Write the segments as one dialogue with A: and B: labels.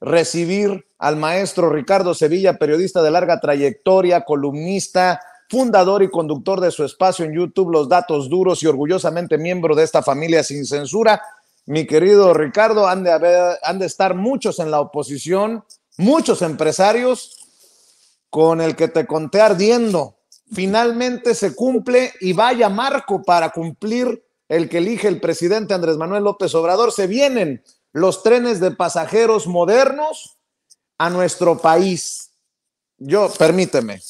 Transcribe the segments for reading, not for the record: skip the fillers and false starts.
A: recibir al maestro Ricardo Sevilla, periodista de larga trayectoria, columnista, fundador y conductor de su espacio en YouTube, Los Datos Duros, y orgullosamente miembro de esta familia sin censura. Mi querido Ricardo, han de estar muchos en la oposición, muchos empresarios, con el que te conté ardiendo. Finalmente se cumple, y vaya marco para cumplir el que elige el presidente Andrés Manuel López Obrador. Se vienen los trenes de pasajeros modernos a nuestro país. Permíteme,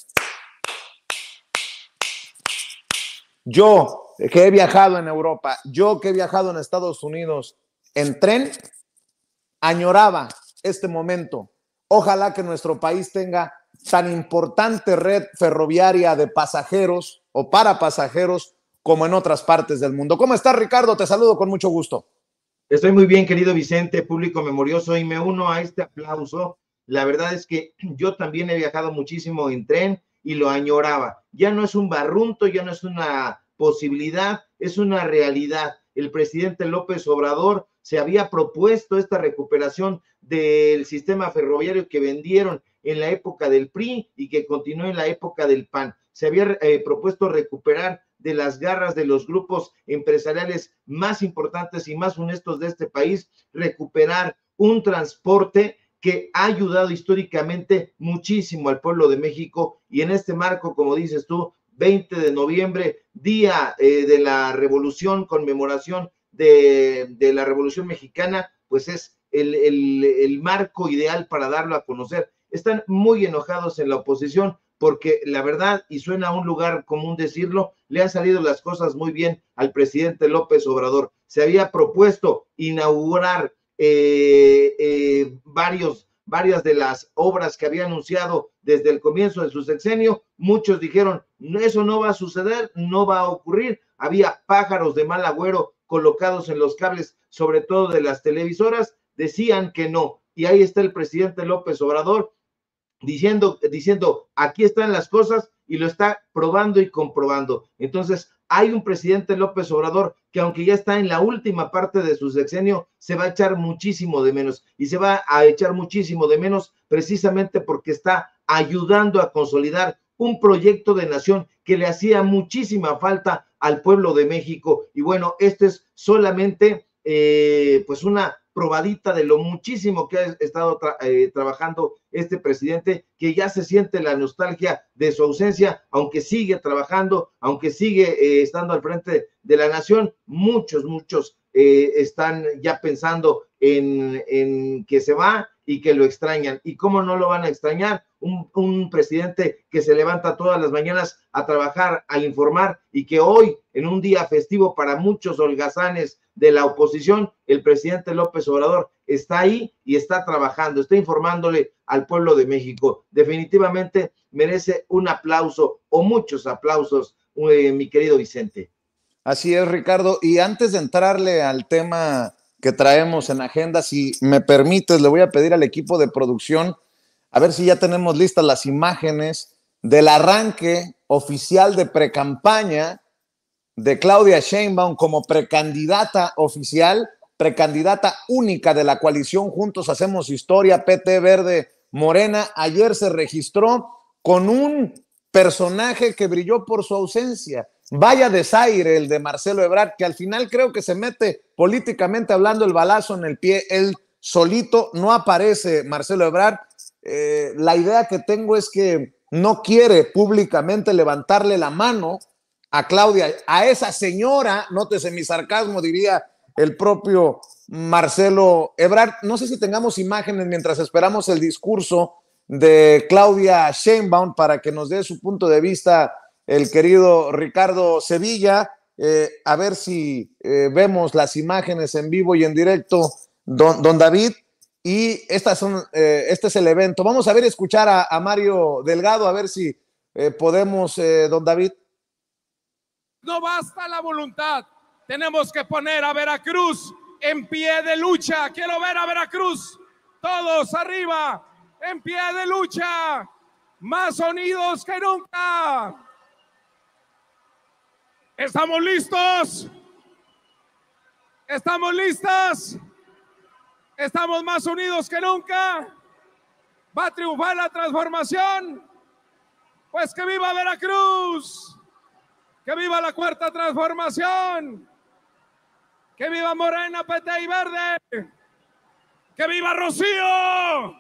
A: yo que he viajado en Europa, yo que he viajado en Estados Unidos en tren, añoraba este momento. Ojalá que nuestro país tenga tan importante red ferroviaria de pasajeros o para pasajeros como en otras partes del mundo. ¿Cómo estás, Ricardo? Te saludo con mucho gusto.
B: Estoy muy bien, querido Vicente, público memorioso, y me uno a este aplauso. La verdad es que yo también he viajado muchísimo en tren y lo añoraba. Ya no es un barrunto, ya no es una posibilidad, es una realidad. El presidente López Obrador se había propuesto esta recuperación del sistema ferroviario que vendieron en la época del PRI y que continuó en la época del PAN. Se había propuesto recuperar de las garras de los grupos empresariales más importantes y más honestos de este país, recuperar un transporte que ha ayudado históricamente muchísimo al pueblo de México. Y en este marco, como dices tú, 20 de noviembre, día de la revolución, conmemoración de la Revolución Mexicana, pues es el marco ideal para darlo a conocer. Están muy enojados en la oposición porque la verdad, y suena a un lugar común decirlo, le han salido las cosas muy bien al presidente López Obrador. Se había propuesto inaugurar varias de las obras que había anunciado desde el comienzo de su sexenio. Muchos dijeron, eso no va a suceder, no va a ocurrir. Había pájaros de mal agüero colocados en los cables, sobre todo de las televisoras, decían que no. Y ahí está el presidente López Obrador diciendo, aquí están las cosas, y lo está probando y comprobando. Entonces, hay un presidente López Obrador que, aunque ya está en la última parte de su sexenio, se va a echar muchísimo de menos, y se va a echar muchísimo de menos precisamente porque está ayudando a consolidar un proyecto de nación que le hacía muchísima falta al pueblo de México. Y bueno, esto es solamente pues una probadita de lo muchísimo que ha estado trabajando este presidente, que ya se siente la nostalgia de su ausencia, aunque sigue trabajando, aunque sigue estando al frente de la nación. Muchos están ya pensando en que se va y que lo extrañan. ¿Y cómo no lo van a extrañar? Un presidente que se levanta todas las mañanas a trabajar, a informar, y que hoy, en un día festivo para muchos holgazanes de la oposición, el presidente López Obrador está ahí y está trabajando, está informándole al pueblo de México. Definitivamente merece un aplauso, o muchos aplausos, mi querido Vicente.
A: Así es, Ricardo. Y antes de entrarle al tema que traemos en agenda, si me permites, le voy a pedir al equipo de producción a ver si ya tenemos listas las imágenes del arranque oficial de precampaña de Claudia Sheinbaum como precandidata oficial, precandidata única de la coalición Juntos Hacemos Historia, PT Verde Morena. Ayer se registró con un personaje que brilló por su ausencia. Vaya desaire el de Marcelo Ebrard, que al final creo que se mete políticamente hablando el balazo en el pie él solito. No aparece Marcelo Ebrard. La idea que tengo es que no quiere públicamente levantarle la mano a Claudia, a esa señora, nótese mi sarcasmo, diría el propio Marcelo Ebrard. No sé si tengamos imágenes mientras esperamos el discurso de Claudia Sheinbaum para que nos dé su punto de vista el querido Ricardo Sevilla. A ver si vemos las imágenes en vivo y en directo, don David. Y este es el evento. Vamos a ver, escuchar a Mario Delgado, a ver si podemos, don David.
C: No basta la voluntad, tenemos que poner a Veracruz en pie de lucha. Quiero ver a Veracruz, todos arriba, en pie de lucha, más unidos que nunca. ¿Estamos listos? ¿Estamos listas? Estamos más unidos que nunca. Va a triunfar la transformación. Pues que viva Veracruz. Que viva la cuarta transformación. Que viva Morena, PT y Verde. Que viva Rocío.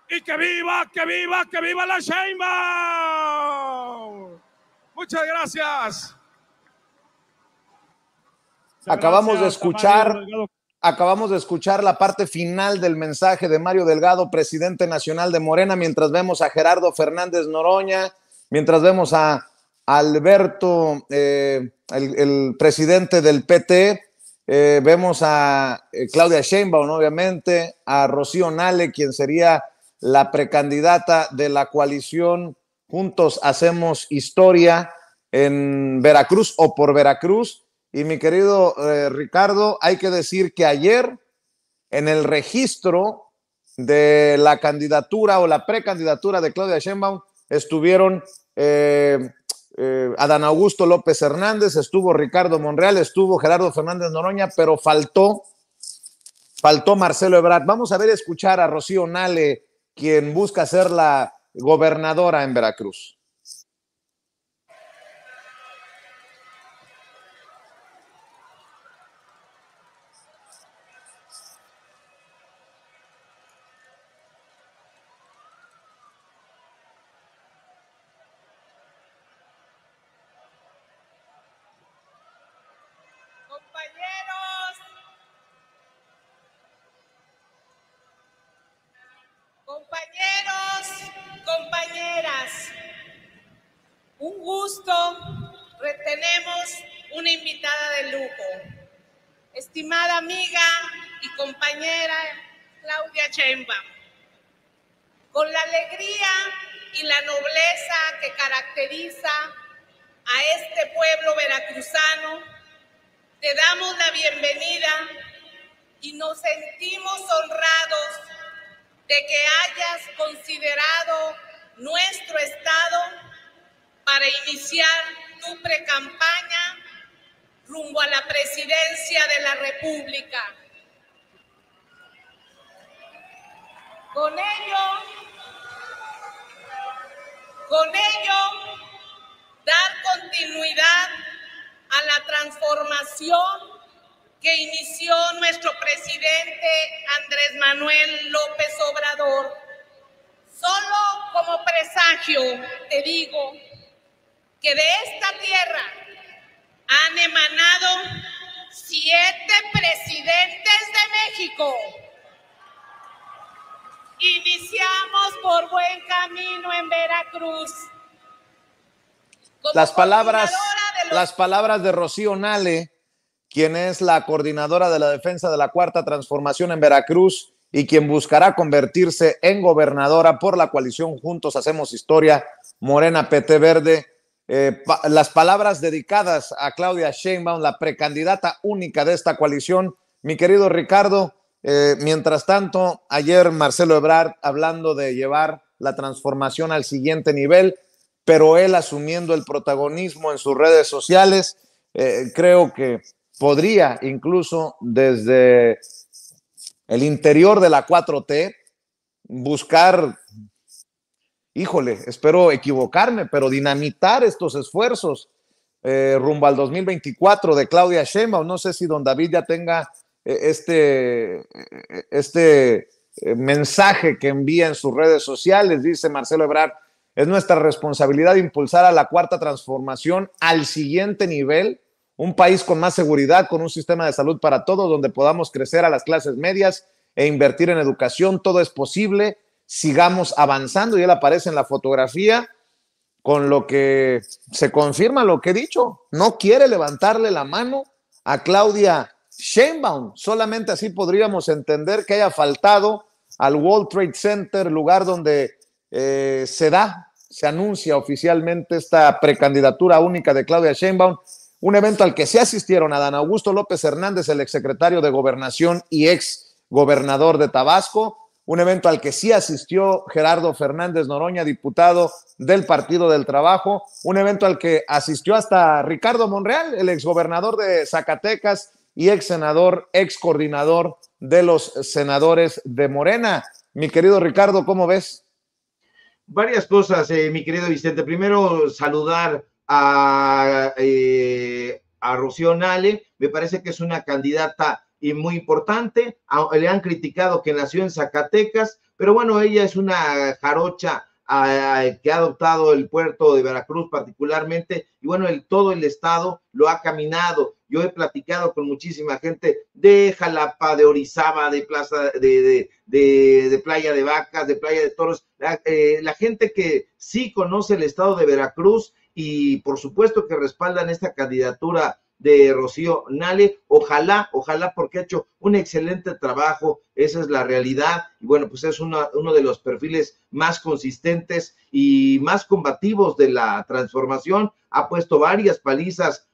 C: Y que viva la Sheinbaum. Muchas gracias.
A: Acabamos de escuchar la parte final del mensaje de Mario Delgado, presidente nacional de Morena, mientras vemos a Gerardo Fernández Noroña, mientras vemos a Alberto, el presidente del PT, vemos a Claudia Sheinbaum, obviamente, a Rocío Nale, quien sería la precandidata de la coalición Juntos Hacemos Historia en Veracruz o por Veracruz. Y mi querido Ricardo, hay que decir que ayer en el registro de la candidatura o la precandidatura de Claudia Sheinbaum estuvieron Adán Augusto López Hernández, estuvo Ricardo Monreal, estuvo Gerardo Fernández Noroña, pero faltó Marcelo Ebrard. Vamos a ver, escuchar a Rocío Nale, quien busca ser la gobernadora en Veracruz.
D: Compañeros, compañeras, un gusto. Tenemos una invitada de lujo, estimada amiga y compañera Claudia Sheinbaum. Con la alegría y la nobleza que caracteriza a este pueblo veracruzano, te damos la bienvenida y nos sentimos honrados de que hayas considerado nuestro estado para iniciar tu precampaña rumbo a la presidencia de la República. Con ello, dar continuidad a la transformación que inició nuestro presidente Andrés Manuel López Obrador. Solo como presagio te digo que de esta tierra han emanado 7 presidentes de México. Iniciamos por buen camino en Veracruz.
A: Las palabras de Rocío Nale, quien es la coordinadora de la defensa de la Cuarta Transformación en Veracruz y quien buscará convertirse en gobernadora por la coalición Juntos Hacemos Historia, Morena, PT Verde. Las palabras dedicadas a Claudia Sheinbaum, la precandidata única de esta coalición. Mi querido Ricardo, mientras tanto, ayer Marcelo Ebrard hablando de llevar la transformación al siguiente nivel, pero él asumiendo el protagonismo en sus redes sociales, creo que podría incluso desde el interior de la 4T buscar, híjole, espero equivocarme, pero dinamitar estos esfuerzos rumbo al 2024 de Claudia Sheinbaum. No sé si don David ya tenga este mensaje que envía en sus redes sociales. Dice Marcelo Ebrard: es nuestra responsabilidad impulsar a la Cuarta Transformación al siguiente nivel, un país con más seguridad, con un sistema de salud para todos, donde podamos crecer a las clases medias e invertir en educación. Todo es posible, sigamos avanzando. Y él aparece en la fotografía, con lo que se confirma lo que he dicho: no quiere levantarle la mano a Claudia Sheinbaum. Solamente así podríamos entender que haya faltado al World Trade Center, lugar donde se anuncia oficialmente esta precandidatura única de Claudia Sheinbaum, un evento al que sí asistieron Adán Augusto López Hernández, el exsecretario de Gobernación y ex gobernador de Tabasco, un evento al que sí asistió Gerardo Fernández Noroña, diputado del Partido del Trabajo, un evento al que asistió hasta Ricardo Monreal, el exgobernador de Zacatecas, y ex senador, ex coordinador de los senadores de Morena. Mi querido Ricardo, ¿cómo ves?
B: Varias cosas, mi querido Vicente. Primero, saludar a Rocío Nale. Me parece que es una candidata muy importante. Le han criticado que nació en Zacatecas, pero bueno, ella es una jarocha que ha adoptado el puerto de Veracruz particularmente, y bueno, todo el estado lo ha caminado. Yo he platicado con muchísima gente de Jalapa, de Orizaba, de Plaza, de Playa de Vacas, de Playa de Toros, la gente que sí conoce el estado de Veracruz, y por supuesto que respaldan esta candidatura de Rocío Nale. Ojalá, porque ha hecho un excelente trabajo, esa es la realidad, y bueno, pues es uno de los perfiles más consistentes y más combativos de la transformación. Ha puesto varias palizas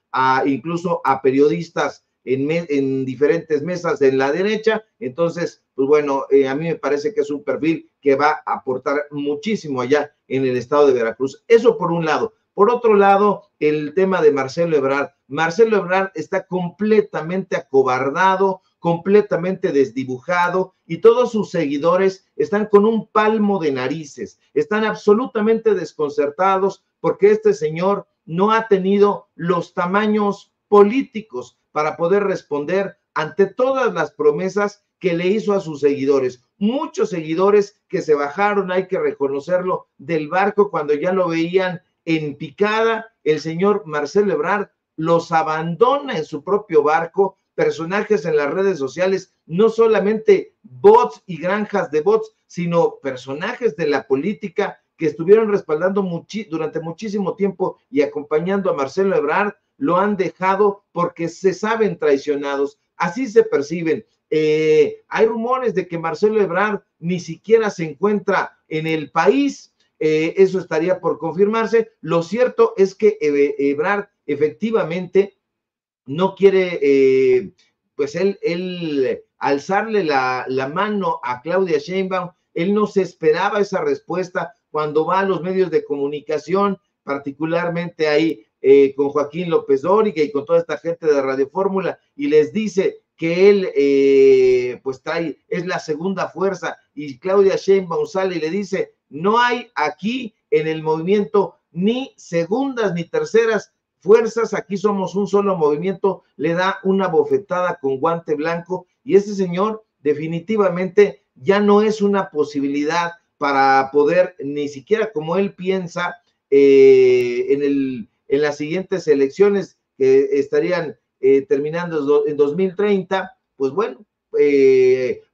B: incluso a periodistas en diferentes mesas en la derecha. Entonces, pues bueno, a mí me parece que es un perfil que va a aportar muchísimo allá en el estado de Veracruz. Eso por un lado. Por otro lado, el tema de Marcelo Ebrard. Marcelo Ebrard está completamente acobardado, completamente desdibujado, y todos sus seguidores están con un palmo de narices, están absolutamente desconcertados porque este señor no ha tenido los tamaños políticos para poder responder ante todas las promesas que le hizo a sus seguidores. Muchos seguidores que se bajaron, hay que reconocerlo, del barco cuando ya lo veían en picada. El señor Marcelo Ebrard los abandona en su propio barco. Personajes en las redes sociales, no solamente bots y granjas de bots, sino personajes de la política que estuvieron respaldando durante muchísimo tiempo y acompañando a Marcelo Ebrard, lo han dejado porque se saben traicionados. Así se perciben. Hay rumores de que Marcelo Ebrard ni siquiera se encuentra en el país. Eso estaría por confirmarse. Lo cierto es que Ebrard efectivamente no quiere, pues él alzarle la mano a Claudia Sheinbaum. Él no se esperaba esa respuesta cuando va a los medios de comunicación, particularmente ahí con Joaquín López Dóriga y con toda esta gente de Radio Fórmula, y les dice que él pues es la segunda fuerza, y Claudia Sheinbaum sale y le dice: no hay aquí en el movimiento ni segundas ni terceras fuerzas, aquí somos un solo movimiento. Le da una bofetada con guante blanco, y ese señor definitivamente ya no es una posibilidad para poder, ni siquiera como él piensa, en las siguientes elecciones que estarían terminando en 2030, pues bueno,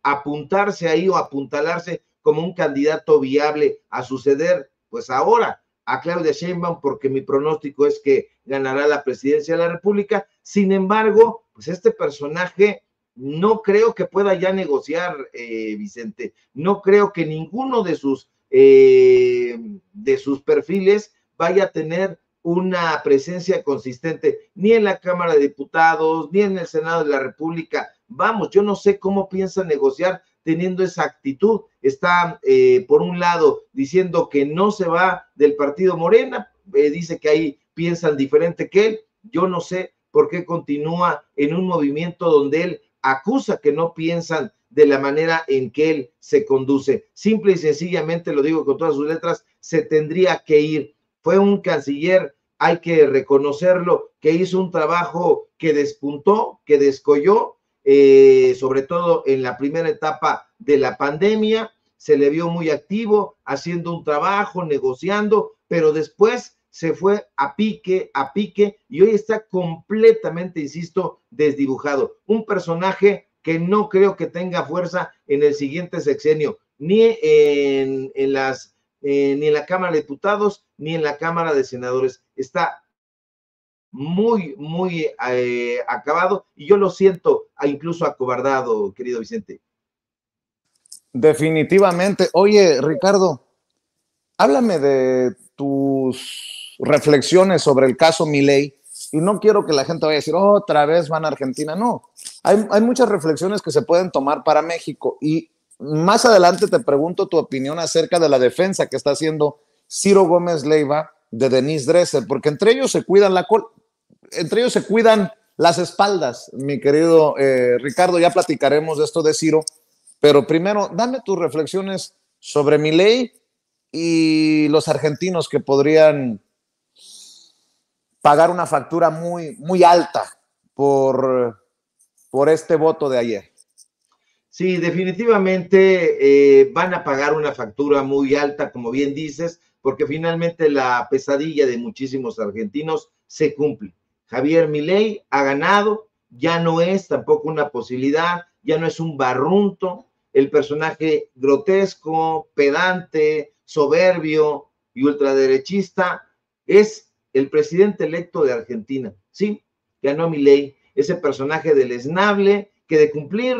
B: apuntarse ahí o apuntalarse como un candidato viable a suceder, pues ahora, a Claudia Sheinbaum, porque mi pronóstico es que ganará la presidencia de la República. Sin embargo, pues este personaje no creo que pueda ya negociar, Vicente. No creo que ninguno de sus perfiles vaya a tener una presencia consistente, ni en la Cámara de Diputados, ni en el Senado de la República. Vamos, yo no sé cómo piensa negociar teniendo esa actitud. Está, por un lado, diciendo que no se va del partido Morena, dice que ahí piensan diferente que él. Yo no sé por qué continúa en un movimiento donde él acusa que no piensan de la manera en que él se conduce. Simple y sencillamente, lo digo con todas sus letras, se tendría que ir. Fue un canciller, hay que reconocerlo, que hizo un trabajo que despuntó, que descolló, sobre todo en la primera etapa de la pandemia. Se le vio muy activo, haciendo un trabajo, negociando, pero después se fue a pique, y hoy está completamente, insisto, desdibujado. Un personaje que no creo que tenga fuerza en el siguiente sexenio, ni en la Cámara de Diputados, ni en la Cámara de Senadores. Está muy acabado, y yo lo siento incluso acobardado, querido Vicente.
A: Definitivamente. Oye, Ricardo, háblame de tus reflexiones sobre el caso Milei, y no quiero que la gente vaya a decir otra vez van a Argentina. No, hay muchas reflexiones que se pueden tomar para México, y más adelante te pregunto tu opinión acerca de la defensa que está haciendo Ciro Gómez Leiva de Denise Dresser, porque entre ellos se cuidan Las espaldas, mi querido Ricardo, ya platicaremos de esto de Ciro, pero primero, dame tus reflexiones sobre Milei y los argentinos que podrían pagar una factura muy alta por este voto de ayer.
B: Sí, definitivamente van a pagar una factura muy alta, como bien dices, porque finalmente la pesadilla de muchísimos argentinos se cumple. Javier Milei ha ganado, ya no es tampoco una posibilidad, ya no es un barrunto, el personaje grotesco, pedante, soberbio y ultraderechista es el presidente electo de Argentina. Sí, ganó Milei, ese personaje deleznable que de cumplir,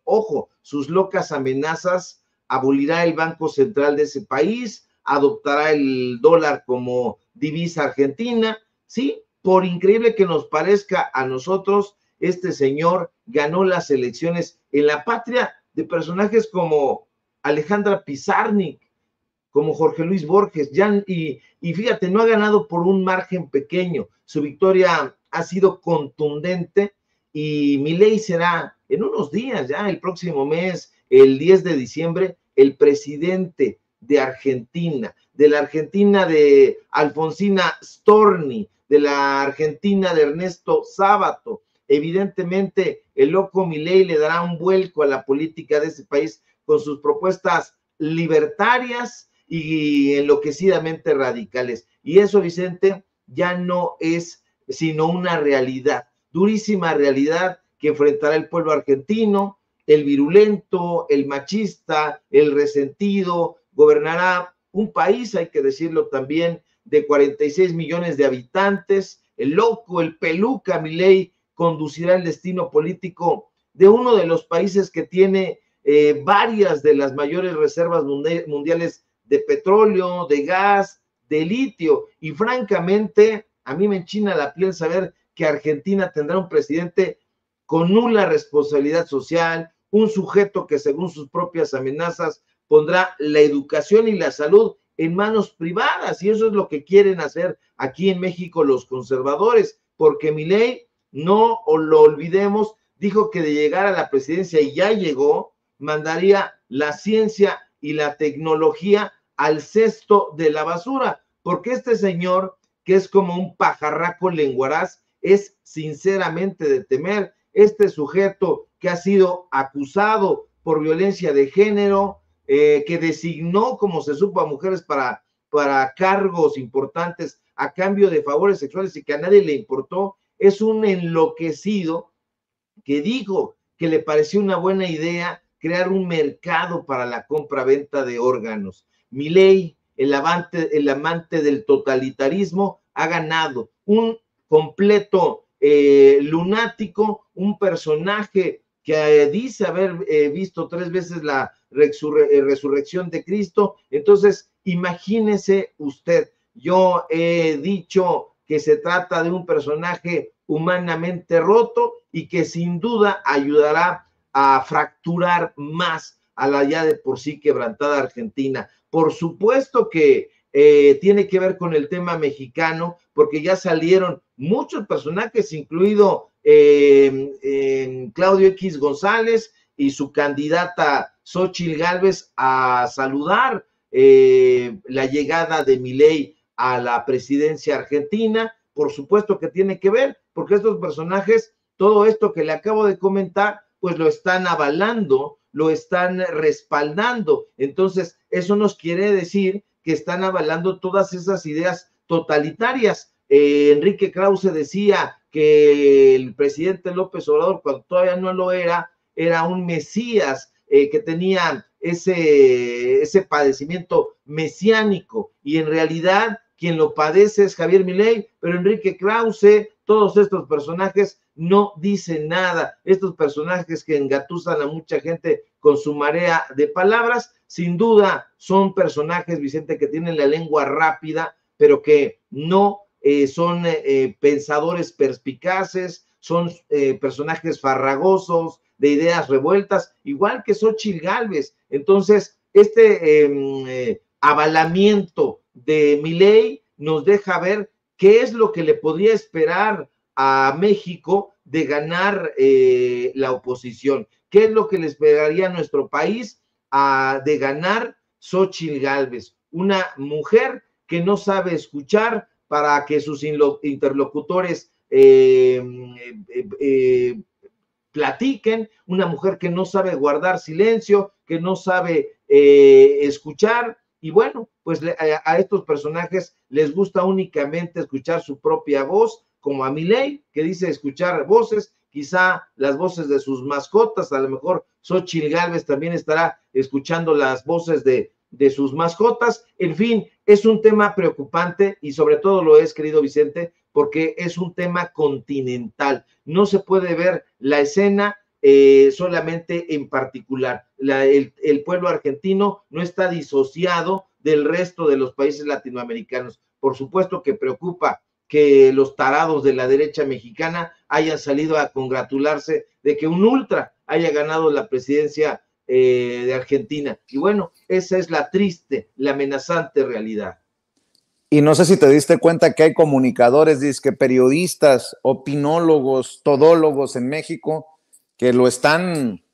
B: ojo, sus locas amenazas, abolirá el Banco Central de ese país, adoptará el dólar como divisa argentina. Sí, por increíble que nos parezca a nosotros, este señor ganó las elecciones en la patria de personajes como Alejandra Pizarnik, como Jorge Luis Borges, y fíjate, no ha ganado por un margen pequeño, su victoria ha sido contundente y Milei será en unos días, ya el próximo mes, el 10 de diciembre, el presidente de Argentina, de la Argentina de Alfonsina Storni, de la Argentina de Ernesto Sábato. Evidentemente, el loco Milei le dará un vuelco a la política de ese país con sus propuestas libertarias y enloquecidamente radicales. Y eso, Vicente, ya no es sino una realidad, durísima realidad que enfrentará el pueblo argentino, el virulento, el machista, el resentido, gobernará un país, hay que decirlo también, de 46 millones de habitantes, el loco, el peluca Milei conducirá el destino político de uno de los países que tiene varias de las mayores reservas mundiales de petróleo, de gas, de litio, y francamente a mí me enchina la piel saber que Argentina tendrá un presidente con nula responsabilidad social, un sujeto que según sus propias amenazas pondrá la educación y la salud en manos privadas, y eso es lo que quieren hacer aquí en México los conservadores, porque Milei, no lo olvidemos, dijo que de llegar a la presidencia, y ya llegó, mandaría la ciencia y la tecnología al cesto de la basura, porque este señor, que es como un pajarraco lenguaraz, es sinceramente de temer. Este sujeto que ha sido acusado por violencia de género, que designó, como se supo, a mujeres para cargos importantes a cambio de favores sexuales y que a nadie le importó, es un enloquecido que dijo que le pareció una buena idea crear un mercado para la compra-venta de órganos. Milei, el amante del totalitarismo, ha ganado un completo lunático, un personaje que dice haber visto 3 veces la resurrección de Cristo. Entonces, imagínese usted, yo he dicho que se trata de un personaje humanamente roto y que sin duda ayudará a fracturar más a la ya de por sí quebrantada Argentina. Por supuesto que tiene que ver con el tema mexicano, porque ya salieron muchos personajes, incluido Claudio X González y su candidata Xóchitl Gálvez, a saludar la llegada de Milei a la presidencia argentina. Por supuesto que tiene que ver, porque estos personajes, todo esto que le acabo de comentar, pues lo están avalando, lo están respaldando. Entonces, eso nos quiere decir que están avalando todas esas ideas totalitarias. Enrique Krause decía que el presidente López Obrador, cuando todavía no lo era un mesías, que tenía ese padecimiento mesiánico, y en realidad quien lo padece es Javier Milei, pero Enrique Krause, todos estos personajes no dicen nada. Estos personajes que engatusan a mucha gente con su marea de palabras, sin duda son personajes, Vicente, que tienen la lengua rápida, pero que no son pensadores perspicaces, son personajes farragosos, de ideas revueltas, igual que Xóchitl Gálvez. Entonces, este avalamiento de Milei nos deja ver qué es lo que le podría esperar a México de ganar la oposición. ¿Qué es lo que le esperaría a nuestro país de ganar Xóchitl Gálvez? Una mujer que no sabe escuchar para que sus interlocutores platiquen, una mujer que no sabe guardar silencio, que no sabe escuchar, y bueno, pues a estos personajes les gusta únicamente escuchar su propia voz, como a Milei, que dice escuchar voces, quizá las voces de sus mascotas, a lo mejor Xóchitl Gálvez también estará escuchando las voces de sus mascotas. En fin, es un tema preocupante y sobre todo lo es, querido Vicente, porque es un tema continental. No se puede ver la escena solamente en particular. El pueblo argentino no está disociado del resto de los países latinoamericanos. Por supuesto que preocupa que los tarados de la derecha mexicana hayan salido a congratularse de que un ultra haya ganado la presidencia de Argentina. Y bueno, esa es la triste, la amenazante realidad.
A: Y no sé si te diste cuenta que hay comunicadores, dizque periodistas, opinólogos, todólogos en México que lo están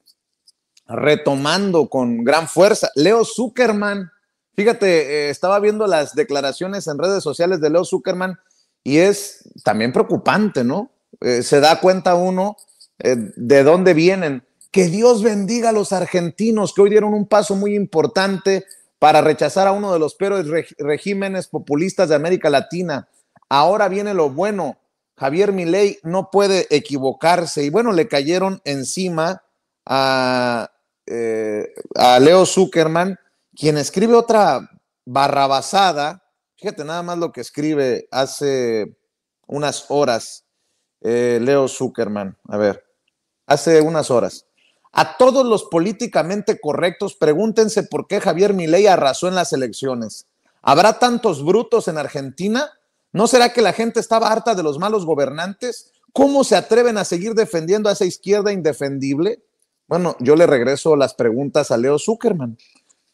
A: retomando con gran fuerza. Leo Zuckerman, fíjate, estaba viendo las declaraciones en redes sociales de Leo Zuckerman y es también preocupante, ¿no? Se da cuenta uno de dónde vienen. Que Dios bendiga a los argentinos que hoy dieron un paso muy importante para rechazar a uno de los peores regímenes populistas de América Latina. Ahora viene lo bueno. Javier Milei no puede equivocarse. Y bueno, le cayeron encima a Leo Zuckerman, quien escribe otra barrabasada. Fíjate nada más lo que escribe hace unas horas Leo Zuckerman. A ver, hace unas horas. A todos los políticamente correctos, pregúntense por qué Javier Milei arrasó en las elecciones. ¿Habrá tantos brutos en Argentina? ¿No será que la gente estaba harta de los malos gobernantes? ¿Cómo se atreven a seguir defendiendo a esa izquierda indefendible? Bueno, yo le regreso las preguntas a Leo Zuckerman.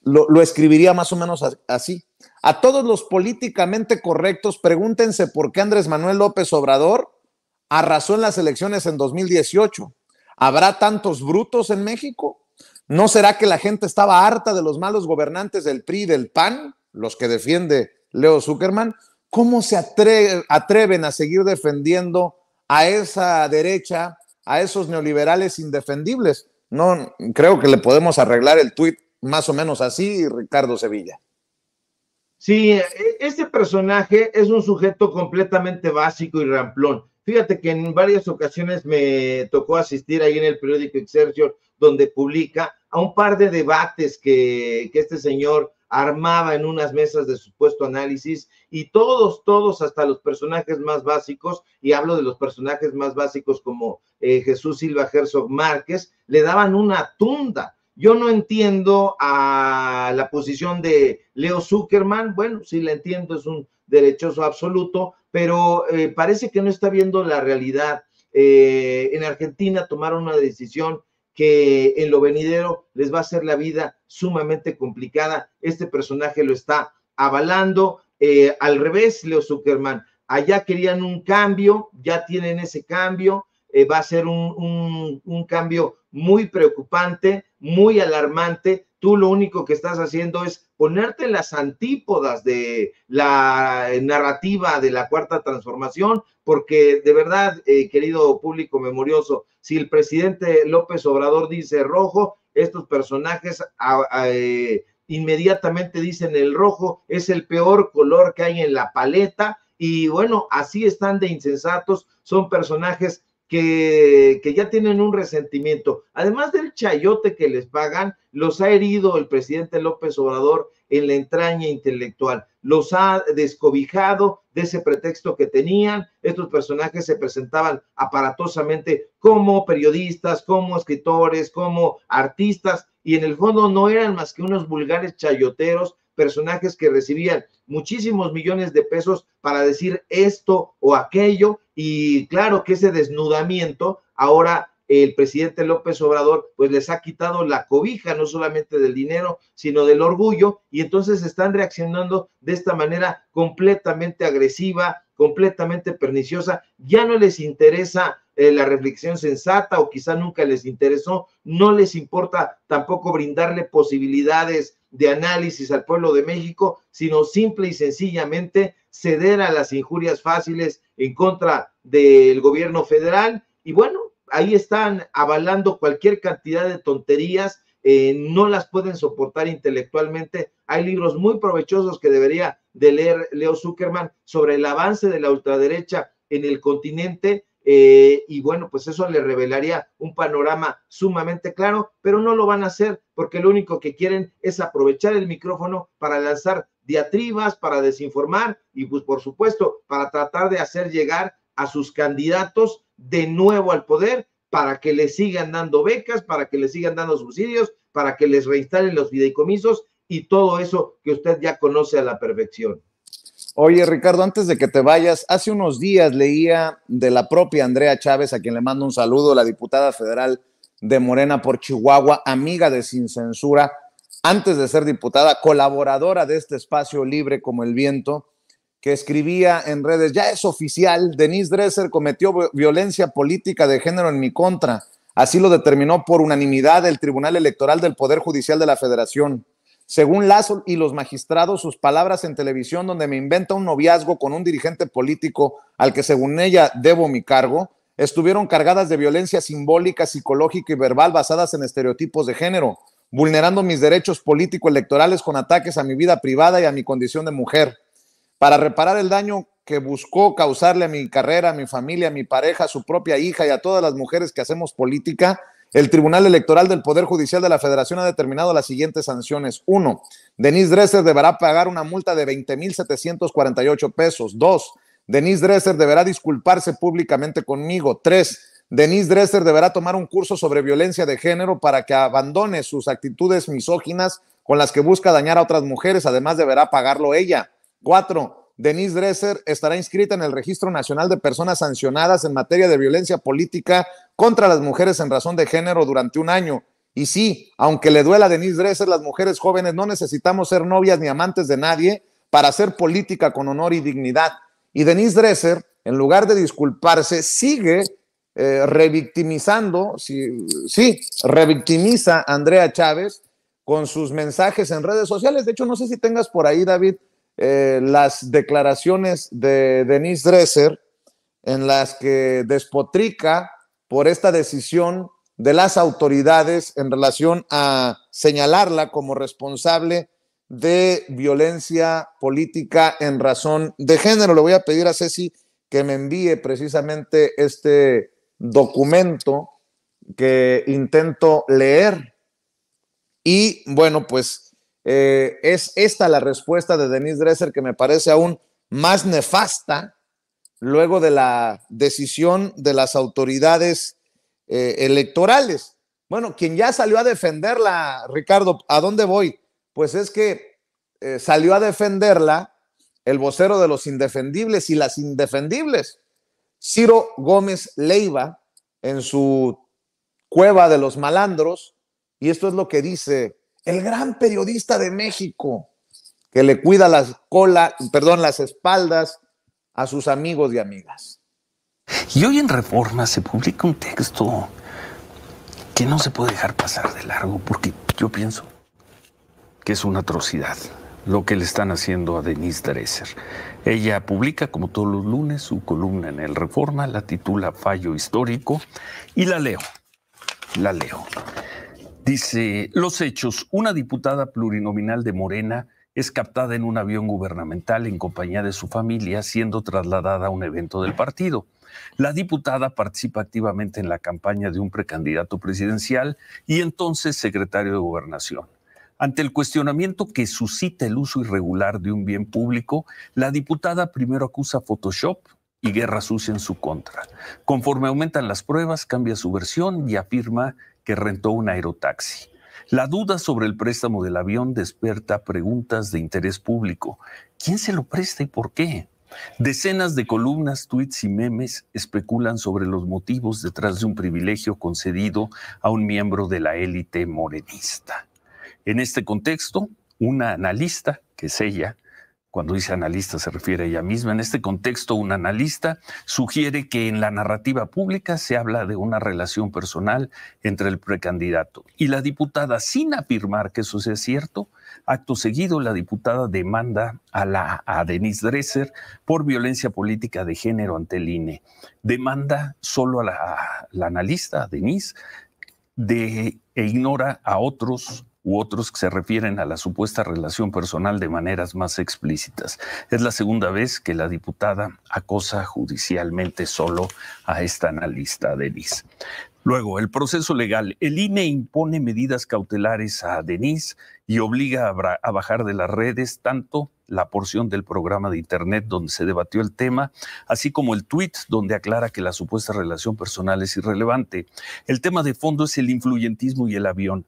A: Lo escribiría más o menos así. A todos los políticamente correctos, pregúntense por qué Andrés Manuel López Obrador arrasó en las elecciones en 2018. ¿Habrá tantos brutos en México? ¿No será que la gente estaba harta de los malos gobernantes del PRI y del PAN, los que defiende Leo Zuckerman? ¿Cómo se atreven a seguir defendiendo a esa derecha, a esos neoliberales indefendibles? No, creo que le podemos arreglar el tuit más o menos así, Ricardo Sevilla.
B: Sí, este personaje es un sujeto completamente básico y ramplón. Fíjate que en varias ocasiones me tocó asistir ahí en el periódico Excelsior, donde publica a un par de debates que este señor armaba en unas mesas de supuesto análisis, y todos, hasta los personajes más básicos, y hablo de los personajes más básicos como Jesús Silva Herzog Márquez, le daban una tunda. Yo no entiendo a la posición de Leo Zuckerman. Bueno, sí la entiendo, es un derechoso absoluto, pero parece que no está viendo la realidad. En Argentina tomaron una decisión que en lo venidero les va a hacer la vida sumamente complicada. Este personaje lo está avalando. Al revés, Leo Zuckerman, allá querían un cambio, ya tienen ese cambio. Va a ser un cambio muy preocupante, muy alarmante. Tú lo único que estás haciendo es ponerte en las antípodas de la narrativa de la Cuarta Transformación, porque de verdad, querido público memorioso, si el presidente López Obrador dice rojo, estos personajes inmediatamente dicen el rojo es el peor color que hay en la paleta, y bueno, así están de insensatos. Son personajes que ya tienen un resentimiento. Además del chayote que les pagan, los ha herido el presidente López Obrador en la entraña intelectual. Los ha descobijado de ese pretexto que tenían. Estos personajes se presentaban aparatosamente como periodistas, como escritores, como artistas, y en el fondo no eran más que unos vulgares chayoteros, personajes que recibían muchísimos millones de pesos para decir esto o aquello. Y claro que ese desnudamiento, ahora el presidente López Obrador pues les ha quitado la cobija, no solamente del dinero, sino del orgullo, y entonces están reaccionando de esta manera completamente agresiva, completamente perniciosa. Ya no les interesa la reflexión sensata, o quizá nunca les interesó. No les importa tampoco brindarle posibilidades de análisis al pueblo de México, sino simple y sencillamente ceder a las injurias fáciles en contra del gobierno federal. Y bueno, ahí están avalando cualquier cantidad de tonterías. No las pueden soportar intelectualmente. Hay libros muy provechosos que debería de leer Leo Zuckerman sobre el avance de la ultraderecha en el continente, y bueno, pues eso le revelaría un panorama sumamente claro, pero no lo van a hacer porque lo único que quieren es aprovechar el micrófono para lanzar diatribas, para desinformar y pues por supuesto para tratar de hacer llegar a sus candidatos de nuevo al poder, para que les sigan dando becas, para que les sigan dando subsidios, para que les reinstalen los fideicomisos y todo eso que usted ya conoce a la perfección.
A: Oye, Ricardo, antes de que te vayas, hace unos días leía de la propia Andrea Chávez, a quien le mando un saludo, la diputada federal de Morena por Chihuahua, amiga de Sin Censura, antes de ser diputada, colaboradora de este espacio libre como el viento, que escribía en redes: ya es oficial, Denise Dresser cometió violencia política de género en mi contra. Así lo determinó por unanimidad el Tribunal Electoral del Poder Judicial de la Federación. Según Lazo y los magistrados, sus palabras en televisión donde me inventa un noviazgo con un dirigente político al que según ella debo mi cargo, estuvieron cargadas de violencia simbólica, psicológica y verbal basadas en estereotipos de género, vulnerando mis derechos político-electorales con ataques a mi vida privada y a mi condición de mujer. Para reparar el daño que buscó causarle a mi carrera, a mi familia, a mi pareja, a su propia hija y a todas las mujeres que hacemos política, el Tribunal Electoral del Poder Judicial de la Federación ha determinado las siguientes sanciones. 1. Denise Dresser deberá pagar una multa de 20,748 pesos. 2. Denise Dresser deberá disculparse públicamente conmigo. 3. Denise Dresser deberá tomar un curso sobre violencia de género para que abandone sus actitudes misóginas con las que busca dañar a otras mujeres. Además, deberá pagarlo ella. 4. Denise Dresser estará inscrita en el Registro Nacional de Personas Sancionadas en materia de violencia política contra las mujeres en razón de género durante un año. Y sí, aunque le duela a Denise Dresser, las mujeres jóvenes no necesitamos ser novias ni amantes de nadie para hacer política con honor y dignidad. Y Denise Dresser, en lugar de disculparse, sigue revictimizando, revictimiza a Andrea Chávez con sus mensajes en redes sociales. De hecho, no sé si tengas por ahí, David, las declaraciones de Denise Dresser en las que despotrica por esta decisión de las autoridades en relación a señalarla como responsable de violencia política en razón de género. Le voy a pedir a Ceci que me envíe precisamente este documento que intento leer. Y bueno, pues es esta la respuesta de Denise Dresser, que me parece aún más nefasta luego de la decisión de las autoridades electorales. Bueno, quien ya salió a defenderla, Ricardo, ¿a dónde voy? Pues es que salió a defenderla el vocero de los indefendibles y las indefendibles, Ciro Gómez Leiva, en su Cueva de los Malandros, y esto es lo que dice el gran periodista de México, que le cuida las espaldas a sus amigos y amigas.
E: Y hoy en Reforma se publica un texto que no se puede dejar pasar de largo, porque yo pienso que es una atrocidad lo que le están haciendo a Denise Dresser. Ella publica, como todos los lunes, su columna en el Reforma, la titula Fallo Histórico, y la leo. Dice: los hechos: una diputada plurinominal de Morena es captada en un avión gubernamental en compañía de su familia, siendo trasladada a un evento del partido. La diputada participa activamente en la campaña de un precandidato presidencial y entonces secretario de Gobernación. Ante el cuestionamiento que suscita el uso irregular de un bien público, la diputada primero acusa Photoshop y guerra sucia en su contra. Conforme aumentan las pruebas, cambia su versión y afirma que rentó un aerotaxi. La duda sobre el préstamo del avión despierta preguntas de interés público. ¿Quién se lo presta y por qué? Decenas de columnas, tweets y memes especulan sobre los motivos detrás de un privilegio concedido a un miembro de la élite morenista. En este contexto, una analista, que es ella, Cuando dice analista se refiere a ella misma. En este contexto, un analista sugiere que en la narrativa pública se habla de una relación personal entre el precandidato y la diputada, sin afirmar que eso sea cierto. Acto seguido, la diputada demanda a Denise Dresser por violencia política de género ante el INE. Demanda solo a la analista, a Denise, e ignora a otros que se refieren a la supuesta relación personal de maneras más explícitas. Es la segunda vez que la diputada acosa judicialmente solo a esta analista, Denise. Luego, el proceso legal. El INE impone medidas cautelares a Denise y obliga a bajar de las redes tanto la porción del programa de internet donde se debatió el tema, así como el tuit donde aclara que la supuesta relación personal es irrelevante. El tema de fondo es el influyentismo y el avión.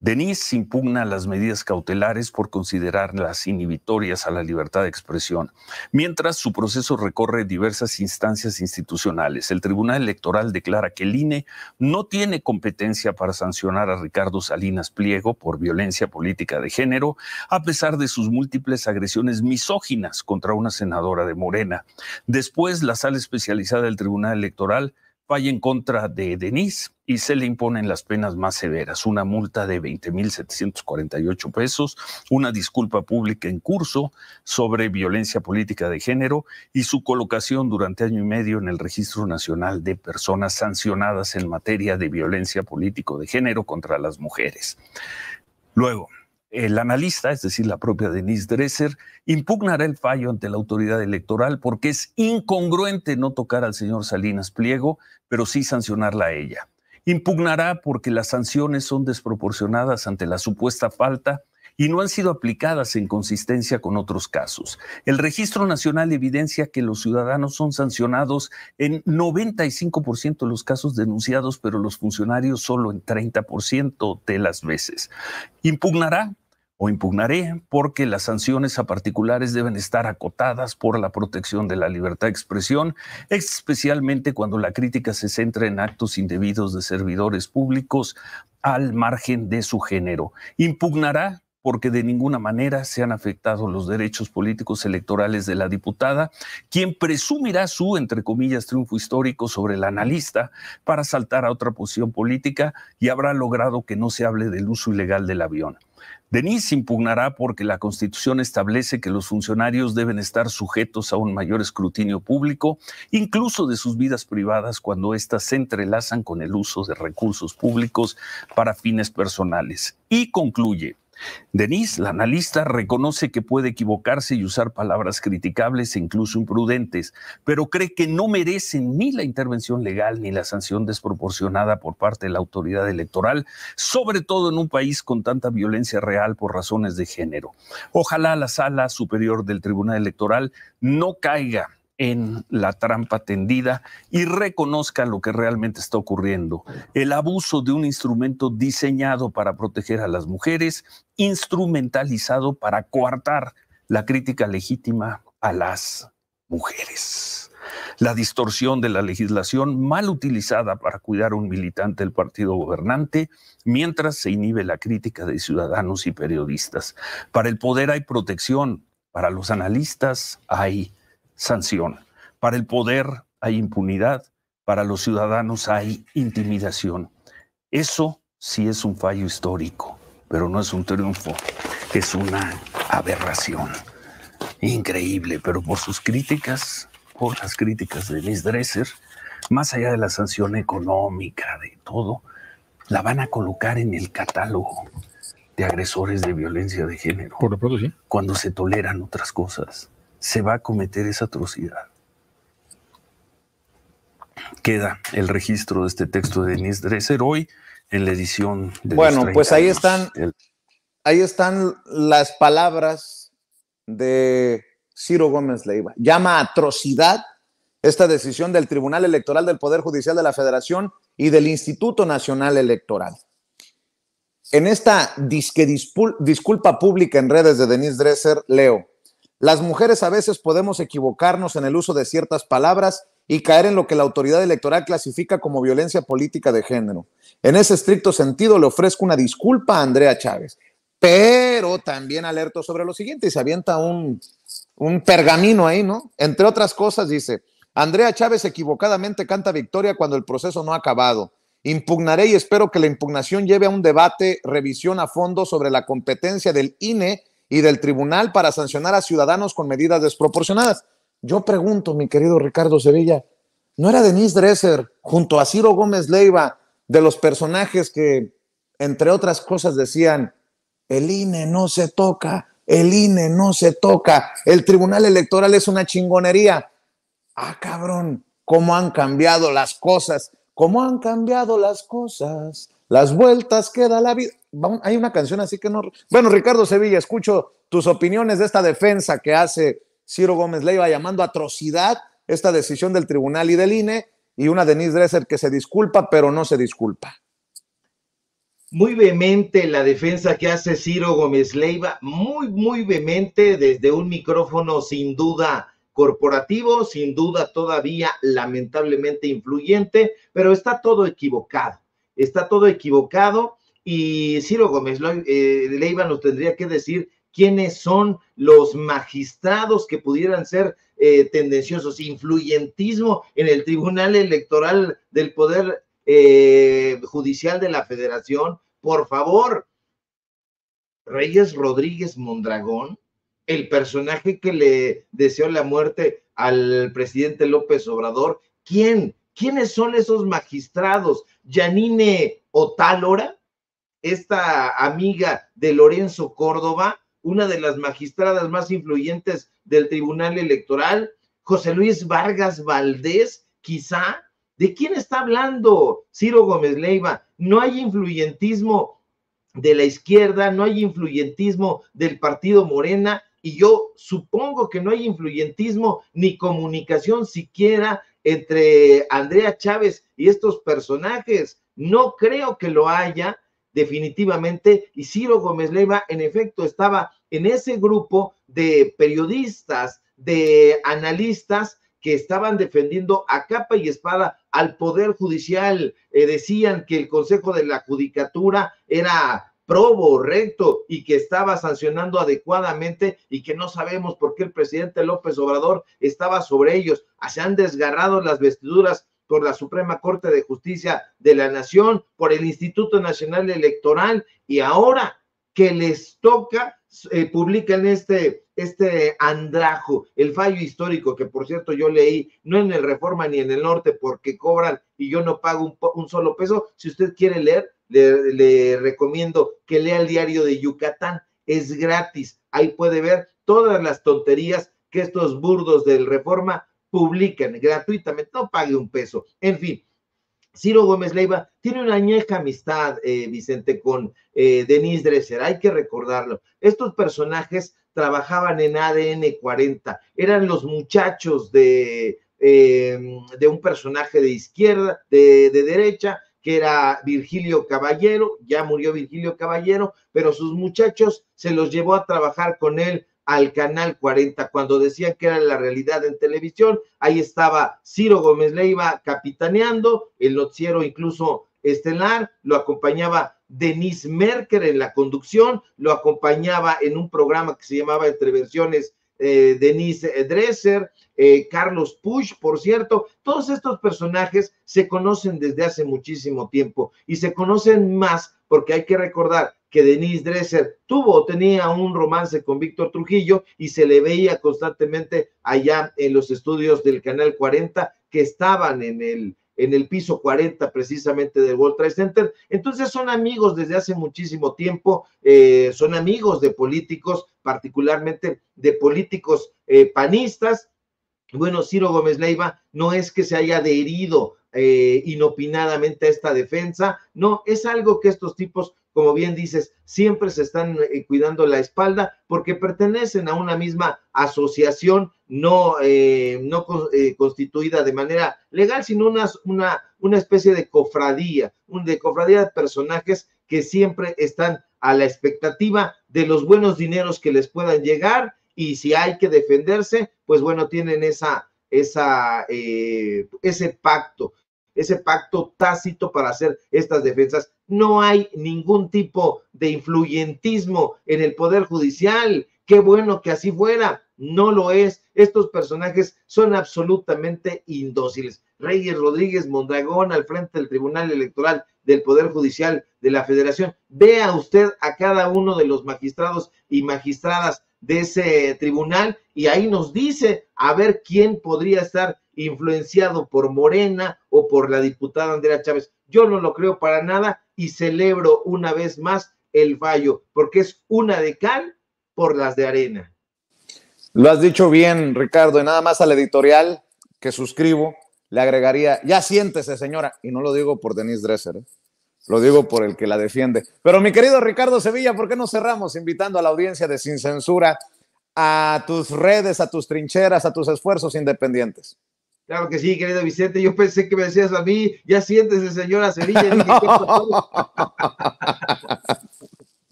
E: Denise impugna las medidas cautelares por considerarlas inhibitorias a la libertad de expresión, mientras su proceso recorre diversas instancias institucionales. El Tribunal Electoral declara que el INE no tiene competencia para sancionar a Ricardo Salinas Pliego por violencia política de género, a pesar de sus múltiples agresiones misóginas contra una senadora de Morena. Después, la sala especializada del Tribunal Electoral falla en contra de Denise y se le imponen las penas más severas, una multa de 20,748 pesos, una disculpa pública en curso sobre violencia política de género y su colocación durante año y medio en el Registro Nacional de Personas Sancionadas en materia de violencia política de género contra las mujeres. Luego, el analista, es decir, la propia Denise Dresser, impugnará el fallo ante la autoridad electoral porque es incongruente no tocar al señor Salinas Pliego, pero sí sancionarla a ella. Impugnará porque las sanciones son desproporcionadas ante la supuesta falta y no han sido aplicadas en consistencia con otros casos. El Registro Nacional evidencia que los ciudadanos son sancionados en 95% de los casos denunciados, pero los funcionarios solo en 30% de las veces. Impugnaré porque las sanciones a particulares deben estar acotadas por la protección de la libertad de expresión, especialmente cuando la crítica se centra en actos indebidos de servidores públicos al margen de su género. Impugnará porque de ninguna manera se han afectado los derechos políticos electorales de la diputada, quien presumirá su, entre comillas, triunfo histórico sobre el analista para saltar a otra posición política y habrá logrado que no se hable del uso ilegal del avión. Denise impugnará porque la Constitución establece que los funcionarios deben estar sujetos a un mayor escrutinio público, incluso de sus vidas privadas, cuando éstas se entrelazan con el uso de recursos públicos para fines personales. Y concluye: Denise, la analista, reconoce que puede equivocarse y usar palabras criticables e incluso imprudentes, pero cree que no merecen ni la intervención legal ni la sanción desproporcionada por parte de la autoridad electoral, sobre todo en un país con tanta violencia real por razones de género. Ojalá la Sala Superior del Tribunal Electoral no caiga en la trampa tendida y reconozca lo que realmente está ocurriendo: el abuso de un instrumento diseñado para proteger a las mujeres, instrumentalizado para coartar la crítica legítima a las mujeres. La distorsión de la legislación mal utilizada para cuidar a un militante del partido gobernante, mientras se inhibe la crítica de ciudadanos y periodistas. Para el poder hay protección, para los analistas hay sanción. Para el poder hay impunidad, para los ciudadanos hay intimidación. Eso sí es un fallo histórico, pero no es un triunfo, es una aberración. Increíble, pero por sus críticas, por las críticas de Denise Dresser, más allá de la sanción económica, de todo, la van a colocar en el catálogo de agresores de violencia de género.
F: Por lo pronto, sí.
E: Cuando se toleran otras cosas, se va a cometer esa atrocidad. Queda el registro de este texto de Denise Dresser hoy en la edición de...
A: Bueno, pues ahí están las palabras de Ciro Gómez Leiva. Llama atrocidad esta decisión del Tribunal Electoral del Poder Judicial de la Federación y del Instituto Nacional Electoral. En esta disculpa pública en redes de Denise Dresser, leo: las mujeres a veces podemos equivocarnos en el uso de ciertas palabras y caer en lo que la autoridad electoral clasifica como violencia política de género. En ese estricto sentido, le ofrezco una disculpa a Andrea Chávez, pero también alerto sobre lo siguiente, y se avienta un un pergamino ahí, ¿no? Entre otras cosas dice, Andrea Chávez equivocadamente canta victoria cuando el proceso no ha acabado. Impugnaré y espero que la impugnación lleve a un debate, revisión a fondo sobre la competencia del INE y del tribunal para sancionar a ciudadanos con medidas desproporcionadas. Yo pregunto, mi querido Ricardo Sevilla, ¿no era Denise Dresser junto a Ciro Gómez Leiva de los personajes que, entre otras cosas, decían, el INE no se toca, el INE no se toca, el Tribunal Electoral es una chingonería? Ah, cabrón, cómo han cambiado las cosas, cómo han cambiado las cosas, las vueltas que da la vida. Hay una canción así que no... Bueno, Ricardo Sevilla, escucho tus opiniones de esta defensa que hace Ciro Gómez Leiva llamando atrocidad esta decisión del tribunal y del INE, y una Denise Dresser que se disculpa, pero no se disculpa.
B: Muy vehemente la defensa que hace Ciro Gómez Leiva, muy vehemente desde un micrófono sin duda corporativo, sin duda todavía lamentablemente influyente, pero está todo equivocado y Ciro Gómez Leiva nos tendría que decir quiénes son los magistrados que pudieran ser tendenciosos, influyentismo en el Tribunal Electoral del Poder Judicial de la Federación. Por favor, Reyes Rodríguez Mondragón, el personaje que le deseó la muerte al presidente López Obrador, ¿quiénes son esos magistrados? Yanine Otálora, esta amiga de Lorenzo Córdoba, una de las magistradas más influyentes del Tribunal Electoral, José Luis Vargas Valdés, quizá. ¿De quién está hablando Ciro Gómez Leiva? No hay influyentismo de la izquierda, no hay influyentismo del partido Morena, y yo supongo que no hay influyentismo ni comunicación siquiera entre Andrea Chávez y estos personajes. No creo que lo haya definitivamente, y Ciro Gómez Leiva en efecto estaba en ese grupo de periodistas, de analistas que estaban defendiendo a capa y espada al Poder Judicial. Decían que el Consejo de la Judicatura era probo, recto, y que estaba sancionando adecuadamente, y que no sabemos por qué el presidente López Obrador estaba sobre ellos. Se han desgarrado las vestiduras por la Suprema Corte de Justicia de la Nación, por el Instituto Nacional Electoral, y ahora que les toca, publican este andrajo, el fallo histórico, que por cierto yo leí, no en el Reforma ni en el Norte, porque cobran y yo no pago un solo peso. Si usted quiere leer, le recomiendo que lea el Diario de Yucatán, es gratis, ahí puede ver todas las tonterías que estos burdos del Reforma publican gratuitamente, no pague un peso. En fin, Ciro Gómez Leiva tiene una añeja amistad, Vicente, con Denise Dresser, hay que recordarlo. Estos personajes trabajaban en ADN 40, eran los muchachos de un personaje de izquierda, de derecha, que era Virgilio Caballero. Ya murió Virgilio Caballero, pero sus muchachos se los llevó a trabajar con él al Canal 40, cuando decían que era la realidad en televisión. Ahí estaba Ciro Gómez Leiva capitaneando el noticiero, incluso estelar, lo acompañaba Denise Merker en la conducción, lo acompañaba en un programa que se llamaba Entre Versiones Denise Dresser, Carlos Puig, por cierto. Todos estos personajes se conocen desde hace muchísimo tiempo, y se conocen más porque hay que recordar que Denise Dresser tenía un romance con Víctor Trujillo, y se le veía constantemente allá en los estudios del Canal 40, que estaban en el piso 40 precisamente del World Trade Center. Entonces son amigos desde hace muchísimo tiempo, son amigos de políticos, particularmente de políticos panistas. Bueno, Ciro Gómez Leiva no es que se haya adherido inopinadamente a esta defensa, no, es algo que estos tipos, como bien dices, siempre se están cuidando la espalda, porque pertenecen a una misma asociación, no constituida de manera legal, sino una especie de cofradía de personajes que siempre están a la expectativa de los buenos dineros que les puedan llegar, y si hay que defenderse, pues bueno, tienen ese pacto tácito para hacer estas defensas. No hay ningún tipo de influyentismo en el Poder Judicial. Qué bueno que así fuera, no lo es. Estos personajes son absolutamente indóciles. Reyes Rodríguez Mondragón al frente del Tribunal Electoral del Poder Judicial de la Federación. Vea usted a cada uno de los magistrados y magistradas de ese tribunal y ahí nos dice a ver quién podría estar influenciado por Morena o por la diputada Andrea Chávez. Yo no lo creo para nada y celebro una vez más el fallo, porque es una de cal por las de arena.
A: Lo has dicho bien, Ricardo, y nada más al editorial que suscribo, le agregaría, ya siéntese, señora, y no lo digo por Denise Dresser, lo digo por el que la defiende. Pero mi querido Ricardo Sevilla, ¿por qué no cerramos invitando a la audiencia de Sin Censura a tus redes, a tus trincheras, a tus esfuerzos independientes?
B: Claro que sí, querido Vicente, yo pensé que me decías a mí, ya siéntese, señora Sevilla.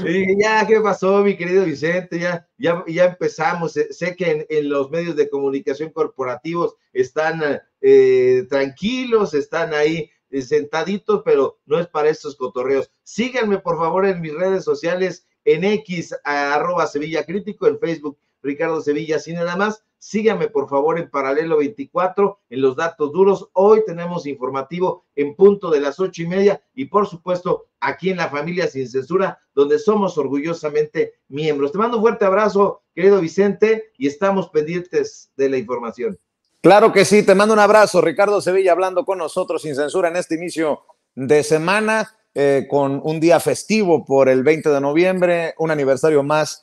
B: Y dije, ya, ¿qué pasó, mi querido Vicente? Ya empezamos. Sé que en los medios de comunicación corporativos están tranquilos, están ahí sentaditos, pero no es para estos cotorreos. Síganme, por favor, en mis redes sociales, en X, @Sevilla Crítico, en Facebook, Ricardo Sevilla, así nada más. Síganme, por favor, en Paralelo 24, en los datos duros. Hoy tenemos informativo en punto de las 8:30 y, por supuesto, aquí en La Familia Sin Censura, donde somos orgullosamente miembros. Te mando un fuerte abrazo, querido Vicente, y estamos pendientes de la información.
A: Claro que sí, te mando un abrazo, Ricardo Sevilla, hablando con nosotros Sin Censura en este inicio de semana, con un día festivo por el 20 de noviembre, un aniversario más